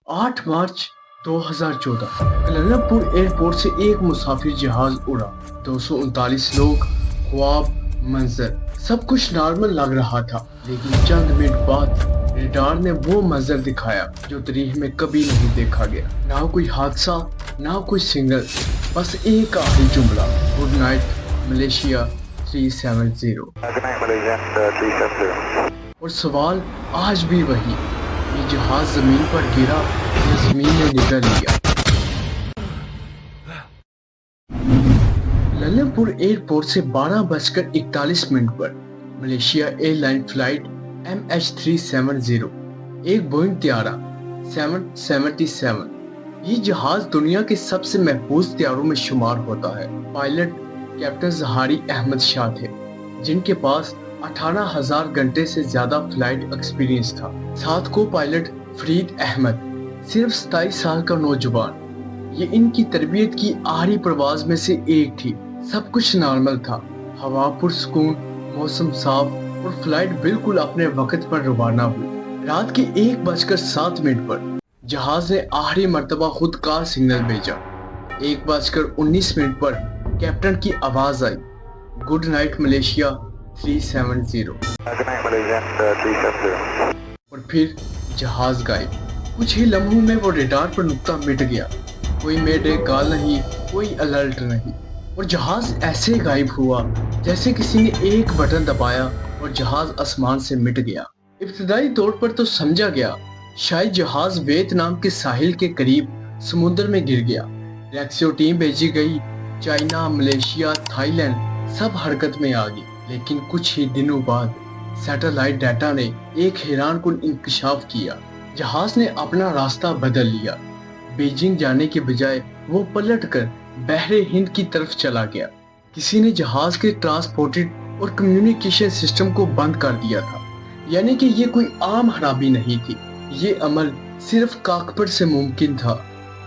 8 मार्च 2014 कोलंबपुर airport से एक मुसाफिर जहाज उड़ा। 239 लोग, ख्वाब, मंजर, सब कुछ नॉर्मल लग रहा था। लेकिन चंद मिनट बाद रेडार ने वो मंजर दिखाया जो तारीख में कभी नहीं देखा गया। ना कोई हादसा, ना कोई सिग्नल, बस एक आखिरी जुमला, गुड नाइट मलेशिया 370। और सवाल आज भी वही, ये जहाज जमीन पर गिरा या जमीन ने निगल लिया। कोलंबपुर एयरपोर्ट से 12:41 पर मलेशिया एयरलाइन फ्लाइट MH370, एक बोइंग त्यारा 777। ये जहाज दुनिया के सबसे महफूज त्यारों में शुमार होता है। पायलट कैप्टन जहारी अहमद शाह थे, जिनके पास 18,000 घंटे से ज्यादा फ्लाइट एक्सपीरियंस था। साथ को पायलट फरीद अहमद, सिर्फ 27 साल का नौजवान। ये इनकी तरबियत की आखिरी परवाज में से एक थी। सब कुछ नॉर्मल था, हवा पुरसुकून, मौसम साफ और फ्लाइट बिल्कुल अपने वक्त पर रवाना हुई। रात के 1:07 पर जहाज ने आखिरी मर्तबा खुद का सिग्नल भेजा। 1:19 पर कैप्टन की आवाज आई, गुड नाइट मलेशिया 370। और फिर जहाज गायब। कुछ ही लम्हों में वो रेडार पर नुक्ता मिट गया। कोई मेडे कॉल नहीं, कोई अलर्ट नहीं, और जहाज ऐसे गायब हुआ जैसे किसी ने एक बटन दबाया और जहाज आसमान से मिट गया। इब्तदाई तौर पर तो समझा गया शायद जहाज वियतनाम के साहिल के करीब समुद्र में गिर गया। रेस्क्यू टीम भेजी गई, चाइना, मलेशिया, थाईलैंड सब हरकत में आ गई। लेकिन कुछ ही दिनों बाद सैटेलाइट डाटा ने एक हैरानकुन इंकशाफ किया। जहाज ने अपना रास्ता बदल लिया। बीजिंग जाने के बजाय वो पलटकर बहरे हिंद की तरफ चला गया। किसी ने जहाज के ट्रांसपोर्टेड और कम्युनिकेशन सिस्टम को बंद कर दिया था। यानी कि ये कोई आम खराबी नहीं थी, ये अमल सिर्फ काकपट से मुमकिन था।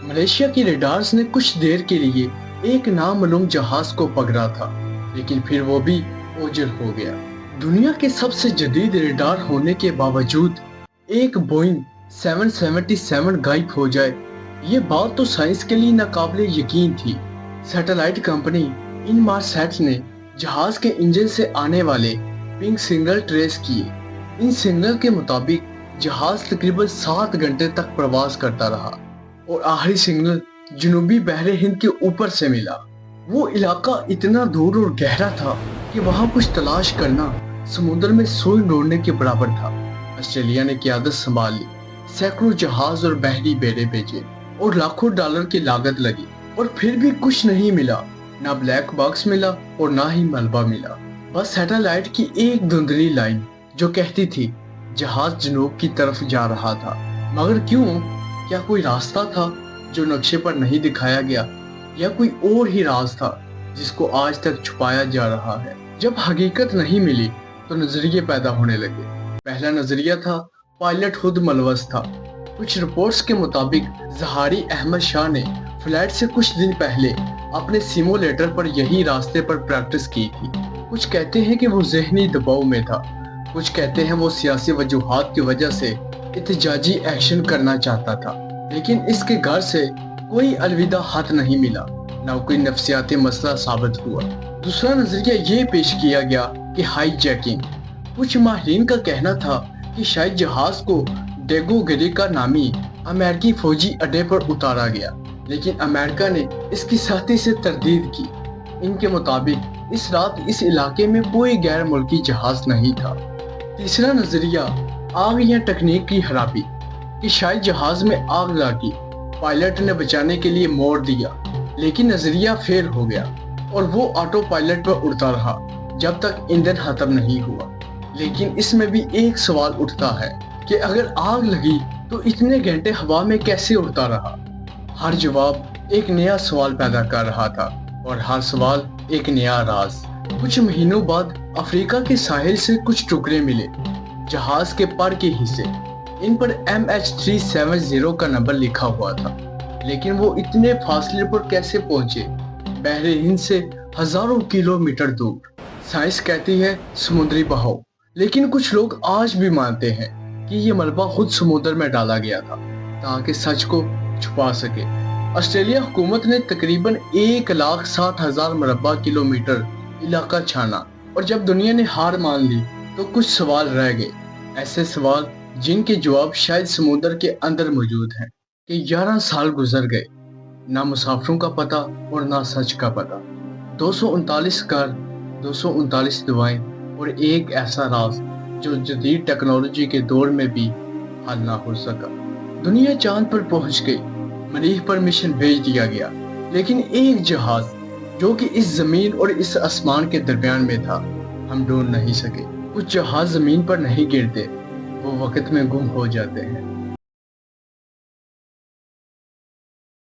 मलेशिया की रेडार्स ने कुछ देर के लिए एक नामालूम जहाज को पकड़ा था, लेकिन फिर वो भी ओझल हो गया। दुनिया के सबसे जदीद रेडार होने के बावजूद एक बोइंग 777 गायब हो जाए, ये बात तो साइंस के लिए नाकाबिले यकीन थी। सैटेलाइट कंपनी इनमारसैट ने जहाज के इंजन से आने वाले पिंक सिग्नल ट्रेस किए। इन सिग्नल के मुताबिक जहाज तकरीबन 7 घंटे तक प्रवास करता रहा और आखिरी सिग्नल जनूबी बहरे हिंद के ऊपर से मिला। वो इलाका इतना दूर और गहरा था कि वहां कुछ तलाश करना समुद्र में सुई ढूंढने के बराबर था। ऑस्ट्रेलिया ने क़यादत संभाल ली, सैकड़ों जहाज और बहरी बेड़े भेजे और लाखों डॉलर की लागत लगी, और फिर भी कुछ नहीं मिला। ना ब्लैक बॉक्स मिला और ना ही मलबा मिला। बस सैटेलाइट की एक धुंधली लाइन जो कहती थी जहाज जनूब की तरफ जा रहा था। मगर क्यों? क्या कोई रास्ता था जो नक्शे पर नहीं दिखाया गया, या कोई और ही राज था जिसको आज तक छुपाया जा रहा है? जब हकीकत नहीं मिली तो नजरिए पैदा होने लगे। पहला नजरिया था पायलट खुद मुलवस था। कुछ रिपोर्ट्स के मुताबिक जहारी अहमद शाह ने फ्लाइट से कुछ दिन पहले अपने सिमुलेटर पर यही रास्ते पर प्रैक्टिस की थी। कुछ कहते हैं कि वो ज़हनी दबाव में था, कुछ कहते हैं वो सियासी वजूहात की वजह से एहतजाजी एक्शन करना चाहता था। लेकिन इसके घर से कोई अलविदा हाथ नहीं मिला, ना कोई नफ्सियाती मसला साबित हुआ। दूसरा नजरिया ये पेश किया गया कि हाईजैकिंग। कुछ माहिरीन का कहना था कि शायद जहाज को डेगो गेरिका नामी अमेरिकी फौजी अड्डे पर उतारा गया, लेकिन अमेरिका ने इसकी सख्ती से तरदीद की। इनके मुताबिक इस रात इस इलाके में कोई गैर मुल्की जहाज नहीं था। तीसरा नजरिया आग या तकनीक की खराबी, कि शायद जहाज में आग लगी, पायलट ने बचाने के लिए मोड़ दिया, लेकिन नजरिया फेल हो गया और वो ऑटो पायलट पर उड़ता रहा जब तक ईंधन खत्म नहीं हुआ। लेकिन इसमें भी एक सवाल उठता है कि अगर आग लगी तो इतने घंटे हवा में कैसे उड़ता रहा? हर जवाब एक नया सवाल पैदा कर रहा था, और हर सवाल एक नया राज। कुछ महीनों बाद अफ्रीका के साहिल से कुछ टुकड़े मिले, जहाज के पर के हिस्से। इन पर MH370 का नंबर लिखा हुआ था, लेकिन वो इतने फासले पर कैसे पहुंचे? बहरे हिंद से हजारों किलोमीटर दूर। साइंस कहती है समुद्री बहाव, लेकिन कुछ लोग आज भी मानते हैं कि ये मलबा खुद समुद्र में डाला गया था। تاکہ سچ کو چھپا سکے۔ آسٹریلیا حکومت نے تقریباً 1,60,000 مربع کلومیٹر علاقہ چھانا، اور جب دنیا نے ہار مان لی تو کچھ سوال رہ گئے، ایسے سوال جن کے جواب شاید سمندر کے اندر موجود ہیں، کہ 11 سال گزر گئے، نہ مسافروں کا پتہ اور نہ سچ کا پتہ۔ 239 گھر، 239 دعائیں اور ایک ایسا راز جو جدید ٹیکنالوجی کے دور میں بھی حل نہ ہو سکا۔ دنیا چاند پر پہنچ گئی، مریخ پر مشن بھیج دیا گیا، لیکن ایک جہاز جو کہ اس زمین اور اس آسمان کے درمیان میں تھا، ہم ڈھونڈ نہیں سکے۔ کچھ جہاز زمین پر نہیں گرتے، وہ وقت میں گم ہو جاتے ہیں۔